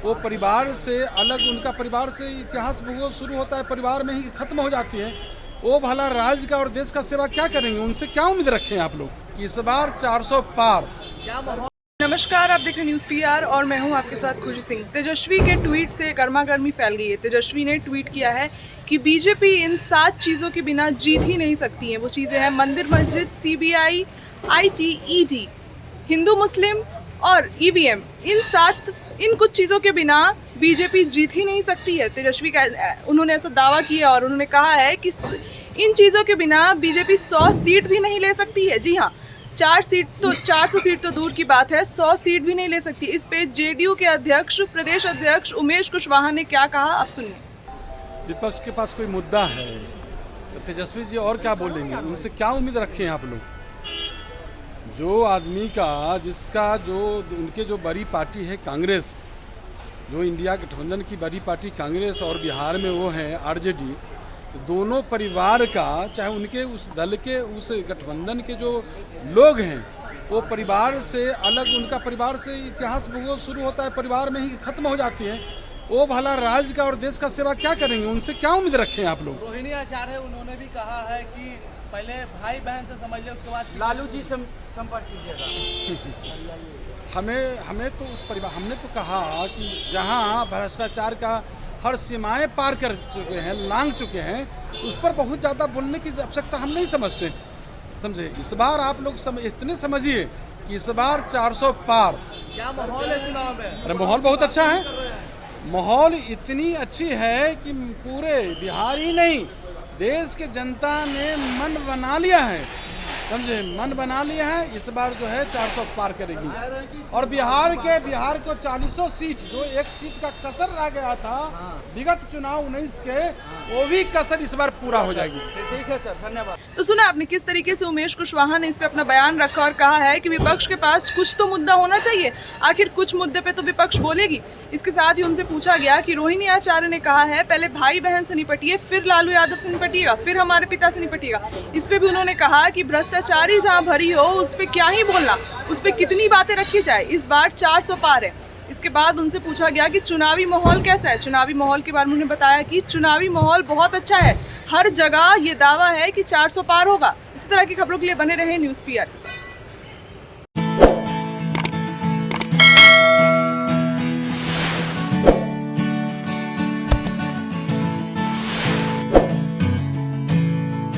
वो परिवार से अलग, उनका परिवार से इतिहास भूगोल शुरू होता है, परिवार में ही खत्म हो जाती है। वो भला राज्य का और देश का सेवा क्या करेंगे? उनसे क्या उम्मीद रखें आप लोग कि इस बार 400 पार? नमस्कार, आप देख रहे हैं न्यूज़ पीआर और मैं हूं आपके साथ खुशी सिंह। तेजस्वी के ट्वीट से गर्मागर्मी फैल गई है। तेजस्वी ने ट्वीट किया है कि बीजेपी इन 7 चीज़ों के बिना जीत ही नहीं सकती है। वो चीज़ें हैं मंदिर मस्जिद, सीबीआई, आईटी, ईडी, हिंदू मुस्लिम और ईवीएम। इन कुछ चीज़ों के बिना बीजेपी जीत ही नहीं सकती है। तेजस्वी का उन्होंने ऐसा दावा किया और उन्होंने कहा है कि इन चीज़ों के बिना बीजेपी 100 सीट भी नहीं ले सकती है। जी हाँ, 400 सीट तो दूर की बात है, 100 सीट भी नहीं ले सकती। इस पे जेडीयू के अध्यक्ष, प्रदेश अध्यक्ष उमेश कुशवाहा ने क्या कहा, आप सुनिए। विपक्ष के पास कोई मुद्दा है तो तेजस्वी जी और क्या बोलेंगे? उनसे क्या उम्मीद रखें आप लोग? जो आदमी का, जिसका जो उनके जो बड़ी पार्टी है कांग्रेस, जो इंडिया गठबंधन की बड़ी पार्टी कांग्रेस और बिहार में वो है आरजेडी, दोनों परिवार का, चाहे उनके उस दल के, उस गठबंधन के जो लोग हैं, वो परिवार से अलग, उनका परिवार से इतिहास भूगोल शुरू होता है, परिवार में ही खत्म हो जाती है। वो भला राज्य का और देश का सेवा क्या करेंगे? उनसे क्या उम्मीद रखें आप लोग? रोहिणी आचार्य उन्होंने भी कहा है कि पहले भाई बहन से समझ ले, उसके बाद लालू जी से संपर्क कीजिएगा। हमें तो उस परिवार, हमने तो कहा कि जहां भ्रष्टाचार का हर सीमाएं पार कर चुके हैं, लांघ चुके हैं, उस पर बहुत ज़्यादा बोलने की आवश्यकता हम नहीं समझते। समझे? इस बार आप लोग इतने समझिए कि इस बार 400 पार। क्या माहौल है चुनाव में? अरे माहौल बहुत अच्छा है। माहौल इतनी अच्छी है कि पूरे बिहार ही नहीं, देश के जनता ने मन बना लिया है। समझे? मन बना लिया है। इस बार जो है 400 पार करेगी और बिहार को 40 सीट, जो एक सीट का कसर रह गया था विगत चुनाव 19 के, वो भी कसर इस बार पूरा हो जाएगी। ठीक है सर, धन्यवाद। तो सुना आपने किस तरीके से उमेश कुशवाहा ने इस पे अपना बयान रखा और कहा है कि विपक्ष के पास कुछ तो मुद्दा होना चाहिए। आखिर कुछ मुद्दे पे तो विपक्ष बोलेगी। इसके साथ ही उनसे पूछा गया कि रोहिणी आचार्य ने कहा है पहले भाई बहन से निपटिए, फिर लालू यादव से निपटिएगा, फिर हमारे पिता से निपटिएगा। इस पे भी उन्होंने कहा कि भ्रष्टाचारी जहाँ भरी हो उस पर क्या ही बोलना, उस पर कितनी बातें रखी जाए। इस बार 400 पार है। इसके बाद उनसे पूछा गया कि चुनावी माहौल कैसा है। चुनावी माहौल के बारे में उन्होंने बताया कि चुनावी माहौल बहुत अच्छा है, हर जगह ये दावा है कि 400 पार होगा। इसी तरह की खबरों के लिए बने रहे न्यूज़ पीआर के साथ।